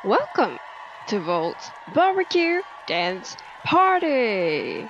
Welcome to Volt's Barbecue Dance Party!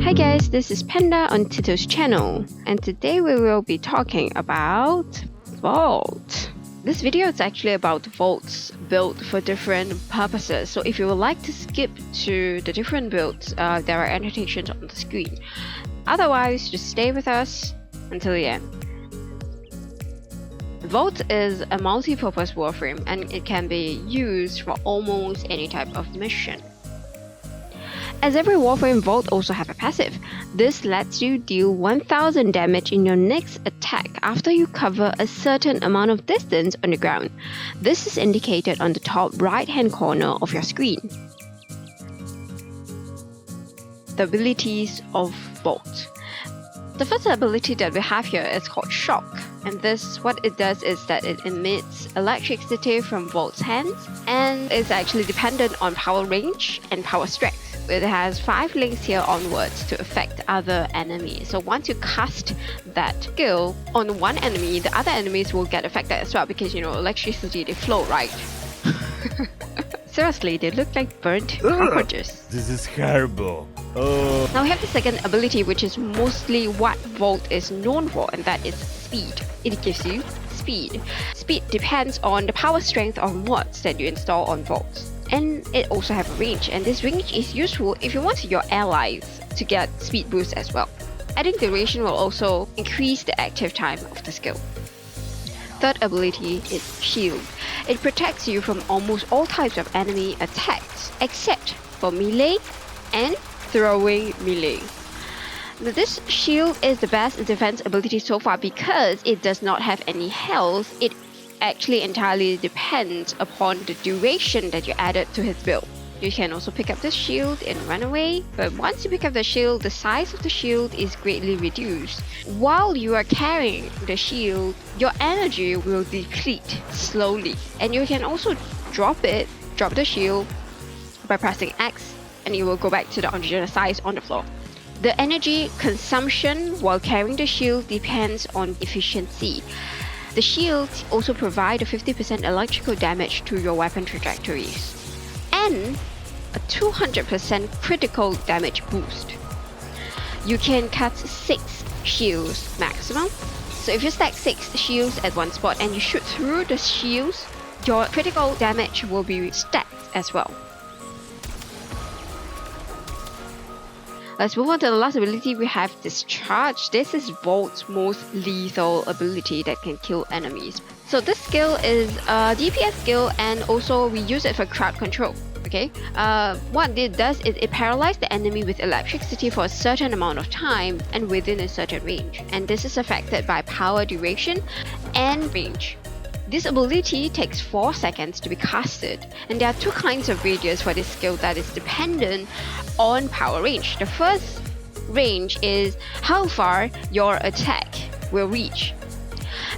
Hi guys, this is Panda on Tito's channel, and today we will be talking about Volt. This video is actually about Volts built for different purposes, so if you would like to skip to the different builds, there are annotations on the screen. Otherwise, just stay with us until the end. Volt is a multi-purpose warframe and it can be used for almost any type of mission. As every warframe, Volt also have a passive. This lets you deal 1000 damage in your next attack after you cover a certain amount of distance on the ground. This is indicated on the top right hand corner of your screen. The abilities of Volt. The first ability that we have here is called Shock, and this, what it does is that it emits electricity from Volt's hands and is actually dependent on power range and power strength. It has 5 links here onwards to affect other enemies. So once you cast that skill on one enemy, the other enemies will get affected as well because, you know, electricity, they flow, right? Seriously, they look like burnt cockroaches. This is horrible. Now we have the second ability, which is mostly what Volt is known for, and that is speed. It gives you speed. Speed depends on the power strength of mods that you install on Volt. And it also have a range, and this range is useful if you want your allies to get speed boost as well. Adding duration will also increase the active time of the skill. Third ability is Shield. It protects you from almost all types of enemy attacks, except for melee and throwing melee. Now, this shield is the best defense ability so far because it does not have any health. It actually entirely depends upon the duration that you added to his build. You can also pick up the shield and run away, but once you pick up the shield, the size of the shield is greatly reduced. While you are carrying the shield, your energy will deplete slowly, and you can also drop the shield by pressing X, and it will go back to the original size on the floor. The energy consumption while carrying the shield depends on efficiency. The shields also provide a 50% electrical damage to your weapon trajectories and a 200% critical damage boost. You can cut 6 shields maximum. So if you stack 6 shields at one spot and you shoot through the shields, your critical damage will be stacked as well. Let's move on to the last ability. We have Discharge. This is Volt's most lethal ability that can kill enemies. So this skill is a DPS skill, and also we use it for crowd control. Okay, what it does is it paralyzes the enemy with electricity for a certain amount of time and within a certain range. And this is affected by power duration and range. This ability takes 4 seconds to be casted, and there are 2 kinds of ranges for this skill that is dependent on power range. The first range is how far your attack will reach.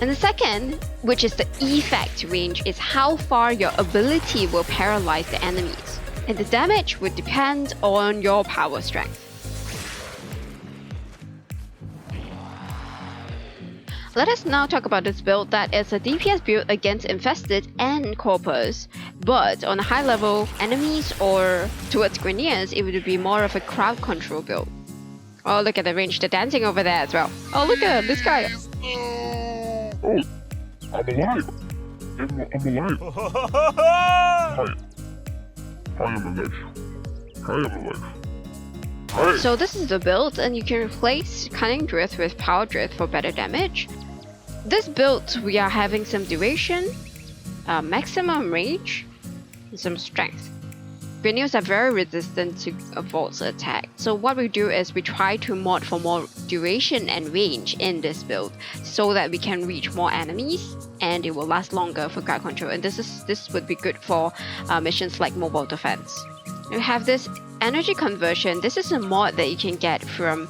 And the second, which is the effect range, is how far your ability will paralyze the enemies. And the damage would depend on your power strength. Let us now talk about this build that is a DPS build against Infested and Corpus, but on a high level enemies or towards Grineers, it would be more of a crowd control build. Oh, look at the range, they're dancing over there as well. Oh, look at this guy. Oh, I'm alive. I'm alive. I am alive. I am alive. Hi. So this is the build, and you can replace Cunning Drift with Power Drift for better damage. This build, we are having some duration, maximum range, and some strength. Grineers are very resistant to a Volt's attack. So what we do is we try to mod for more duration and range in this build so that we can reach more enemies and it will last longer for crowd control. And this would be good for missions like mobile defense. We have this energy conversion. This is a mod that you can get from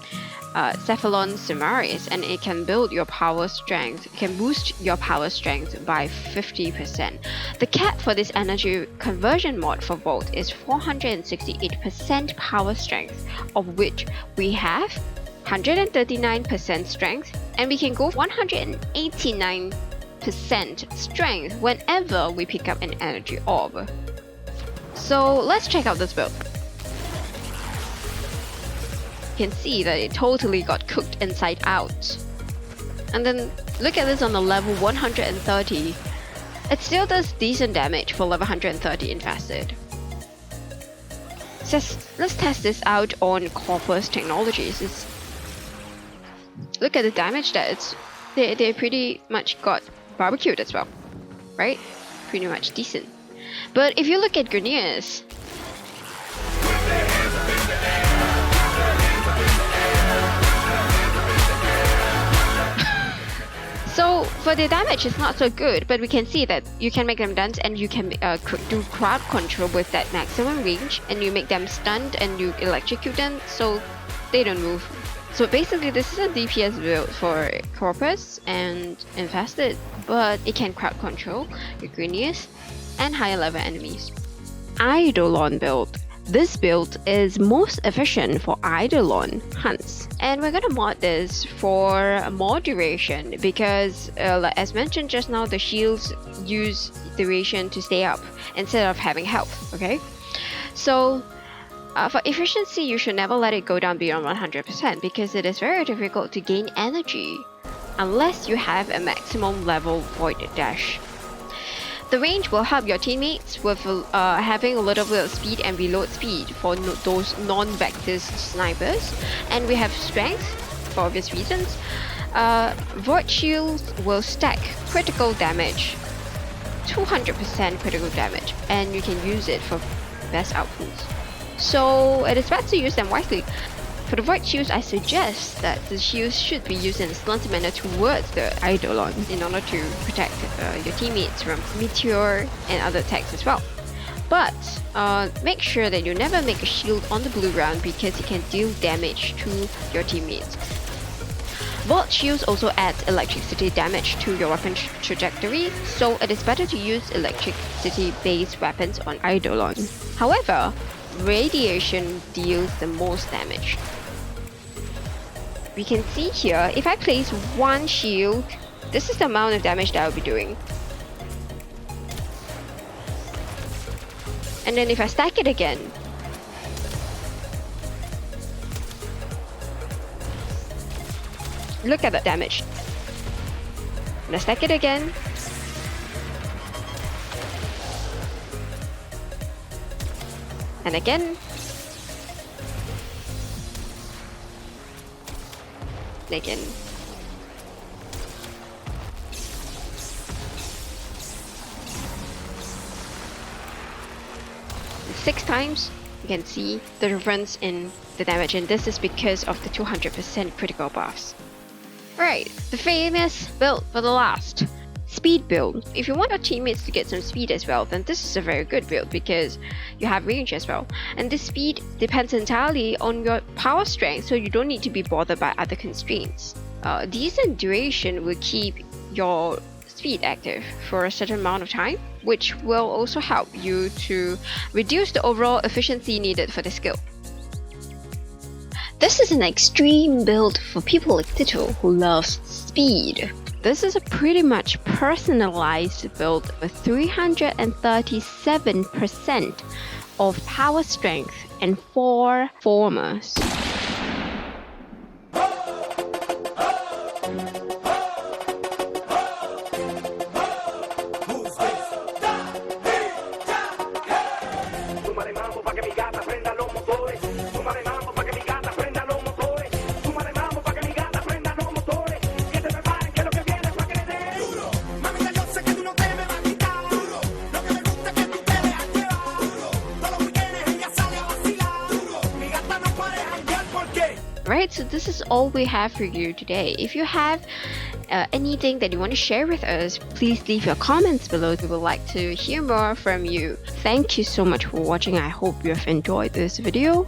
Cephalon Samaris, and it can build your power strength, it can boost your power strength by 50%. The cap for this energy conversion mod for Volt is 468% power strength, of which we have 139% strength, and we can go 189% strength whenever we pick up an energy orb. So let's check out this build. You can see that it totally got cooked inside out. And then look at this on the level 130. It still does decent damage for level 130 invested. So let's test this out on Corpus Technologies. Look at the damage that they pretty much got barbecued as well, right? Pretty much decent. But if you look at Grineers, so for the damage it's not so good, but we can see that you can make them dance and you can do crowd control with that maximum range, and you make them stunned and you electrocute them so they don't move. So basically this is a DPS build for Corpus and Infested, but it can crowd control your Grineers and higher level enemies. Eidolon build. This build is most efficient for Eidolon hunts, and we're gonna mod this for more duration because as mentioned just now, the shields use duration to stay up instead of having health, okay? So for efficiency, you should never let it go down beyond 100% because it is very difficult to gain energy unless you have a maximum level Void Dash. The range will help your teammates with having a little bit of speed and reload speed for those non-vector snipers. And we have strength for obvious reasons. Void Shields will stack critical damage, 200% critical damage, and you can use it for best outputs. So it is best to use them wisely. For the Void Shields, I suggest that the shields should be used in a slanted manner towards the Eidolon in order to protect your teammates from Meteor and other attacks as well. But make sure that you never make a shield on the blue round because it can deal damage to your teammates. Volt Shields also adds electricity damage to your weapon trajectory, so it is better to use electricity-based weapons on Eidolon. However, radiation deals the most damage. We can see here, if I place one shield, this is the amount of damage that I'll be doing. And then if I stack it again, look at the damage. And I stack it again, and again, and again. Six times, you can see the difference in the damage, and this is because of the 200% critical buffs. Right, the famous build for the last. Speed build. If you want your teammates to get some speed as well, then this is a very good build because you have range as well. And this speed depends entirely on your power strength, so you don't need to be bothered by other constraints. Decent duration will keep your speed active for a certain amount of time, which will also help you to reduce the overall efficiency needed for the skill. This is an extreme build for people like Tito who loves speed. This is a pretty much personalized build with 337% of power strength and 4 formers. Right, so this is all we have for you today. If you have anything that you want to share with us, please leave your comments below. We would like to hear more from you. Thank you so much for watching. I hope you have enjoyed this video.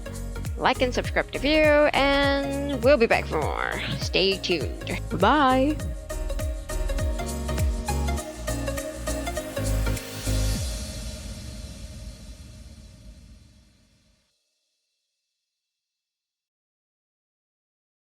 Like and subscribe to the video, and we'll be back for more. Stay tuned. Bye.